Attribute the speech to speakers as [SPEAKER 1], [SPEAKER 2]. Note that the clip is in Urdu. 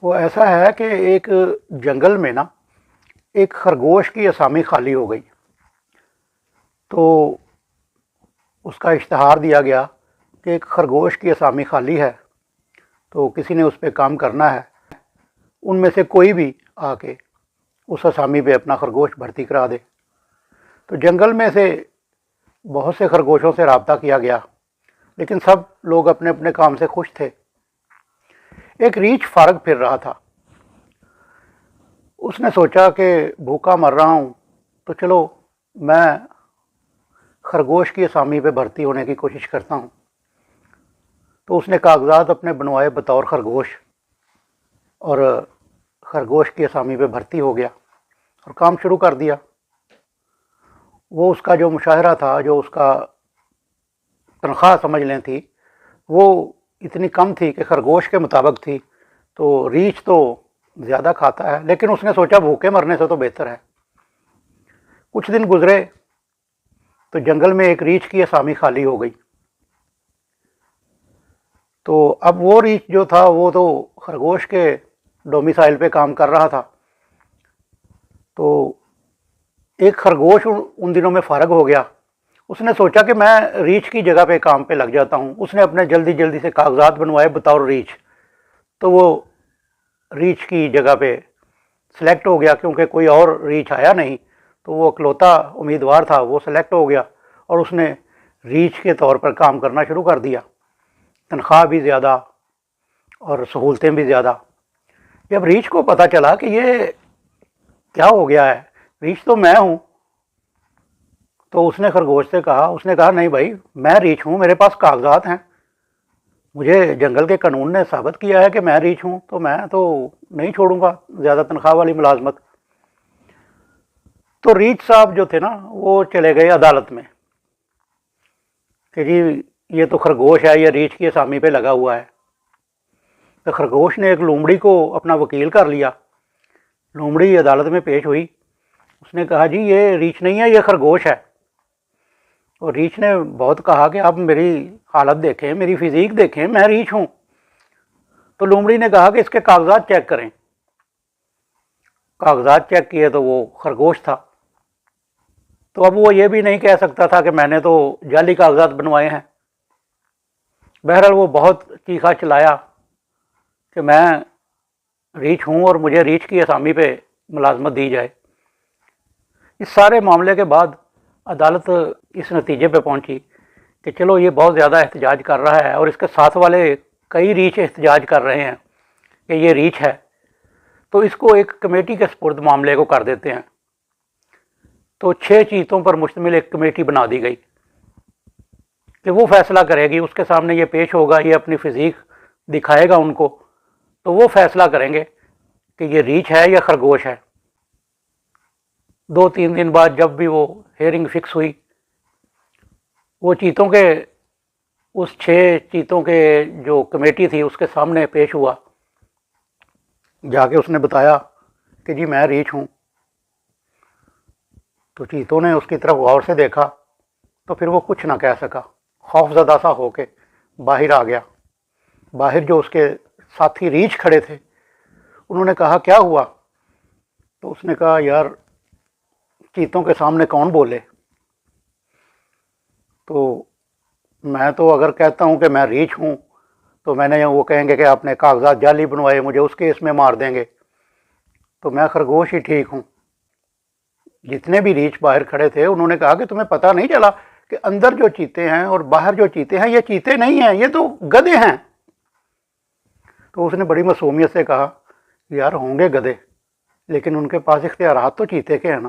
[SPEAKER 1] وہ ایسا ہے کہ ایک جنگل میں نا ایک خرگوش کی اسامی خالی ہو گئی، تو اس کا اشتہار دیا گیا کہ ایک خرگوش کی اسامی خالی ہے، تو کسی نے اس پہ کام کرنا ہے، ان میں سے کوئی بھی آ کے اس اسامی پہ اپنا خرگوش بھرتی کرا دے۔ تو جنگل میں سے بہت سے خرگوشوں سے رابطہ کیا گیا، لیکن سب لوگ اپنے اپنے کام سے خوش تھے۔ ایک ریچھ فارغ پھر رہا تھا، اس نے سوچا کہ بھوکا مر رہا ہوں، تو چلو میں خرگوش کی اسامی پہ بھرتی ہونے کی کوشش کرتا ہوں۔ تو اس نے کاغذات اپنے بنوائے بطور خرگوش، اور خرگوش کی اسامی پہ بھرتی ہو گیا اور کام شروع کر دیا۔ وہ اس کا جو مشاہرہ تھا، جو اس کا تنخواہ سمجھ لیں تھی، وہ اتنی کم تھی کہ خرگوش کے مطابق تھی، تو ریچھ تو زیادہ کھاتا ہے، لیکن اس نے سوچا بھوکے مرنے سے تو بہتر ہے۔ کچھ دن گزرے تو جنگل میں ایک ریچھ کی اسامی خالی ہو گئی۔ تو اب وہ ریچھ جو تھا وہ تو خرگوش کے ڈومیسائل پہ کام کر رہا تھا، تو ایک خرگوش ان دنوں میں فارغ ہو گیا۔ اس نے سوچا کہ میں ریچھ کی جگہ پہ کام پہ لگ جاتا ہوں۔ اس نے اپنے جلدی سے کاغذات بنوائے بطور ریچھ، تو وہ ریچھ کی جگہ پہ سلیکٹ ہو گیا، کیونکہ کوئی اور ریچھ آیا نہیں، تو وہ اکلوتا امیدوار تھا، وہ سلیکٹ ہو گیا، اور اس نے ریچھ کے طور پر کام کرنا شروع کر دیا۔ تنخواہ بھی زیادہ اور سہولتیں بھی زیادہ۔ جب ریچھ کو پتہ چلا کہ یہ کیا ہو گیا ہے، ریچھ تو میں ہوں، تو اس نے خرگوش سے کہا، اس نے کہا نہیں بھائی، میں ریچھ ہوں، میرے پاس کاغذات ہیں، مجھے جنگل کے قانون نے ثابت کیا ہے کہ میں ریچھ ہوں، تو میں تو نہیں چھوڑوں گا زیادہ تنخواہ والی ملازمت۔ تو ریچھ صاحب جو تھے نا، وہ چلے گئے عدالت میں کہ جی یہ تو خرگوش ہے، یہ ریچھ کی اسامی پہ لگا ہوا ہے۔ تو خرگوش نے ایک لومڑی کو اپنا وکیل کر لیا۔ لومڑی عدالت میں پیش ہوئی، اس نے کہا جی یہ ریچھ نہیں ہے، یہ خرگوش ہے۔ اور ریچھ نے بہت کہا کہ آپ میری حالت دیکھیں، میری فزیک دیکھیں، میں ریچھ ہوں۔ تو لومڑی نے کہا کہ اس کے کاغذات چیک کریں۔ کاغذات چیک کیے تو وہ خرگوش تھا۔ تو اب وہ یہ بھی نہیں کہہ سکتا تھا کہ میں نے تو جعلی کاغذات بنوائے ہیں۔ بہرحال وہ بہت چیخا چلایا کہ میں ریچھ ہوں اور مجھے ریچھ کی اسامی پہ ملازمت دی جائے۔ اس سارے معاملے کے بعد عدالت اس نتیجے پہ پہنچی کہ چلو یہ بہت زیادہ احتجاج کر رہا ہے، اور اس کے ساتھ والے کئی ریچھ احتجاج کر رہے ہیں کہ یہ ریچھ ہے، تو اس کو ایک کمیٹی کے سپرد معاملے کو کر دیتے ہیں۔ تو 6 چیتوں پر مشتمل ایک کمیٹی بنا دی گئی کہ وہ فیصلہ کرے گی، اس کے سامنے یہ پیش ہوگا، یہ اپنی فزیک دکھائے گا ان کو، تو وہ فیصلہ کریں گے کہ یہ ریچھ ہے یا خرگوش ہے۔ 2-3 دن بعد جب بھی وہ ہیئرنگ فکس ہوئی، وہ چیتوں کے اس 6 چیتوں کے جو کمیٹی تھی اس کے سامنے پیش ہوا، جا کے اس نے بتایا کہ جی میں ریچھ ہوں۔ تو چیتوں نے اس کی طرف غور سے دیکھا، تو پھر وہ کچھ نہ کہہ سکا، خوف زدہ سا ہو کے باہر آ گیا۔ باہر جو اس کے ساتھی ریچھ کھڑے تھے، انہوں نے کہا کیا ہوا؟ تو اس نے کہا یار چیتوں کے سامنے کون بولے، تو میں تو اگر کہتا ہوں کہ میں ریچھ ہوں تو میں نے وہ کہیں گے کہ آپ نے کاغذات جعلی بنوائے، مجھے اس کیس میں مار دیں گے، تو میں خرگوش ہی ٹھیک ہوں۔ جتنے بھی ریچھ باہر کھڑے تھے انہوں نے کہا کہ تمہیں پتہ نہیں چلا کہ اندر جو چیتے ہیں اور باہر جو چیتے ہیں یہ چیتے نہیں ہیں، یہ تو گدھے ہیں۔ تو اس نے بڑی معصومیت سے کہا یار ہوں گے گدھے، لیکن ان کے پاس اختیارات تو چیتے کے ہیں نا۔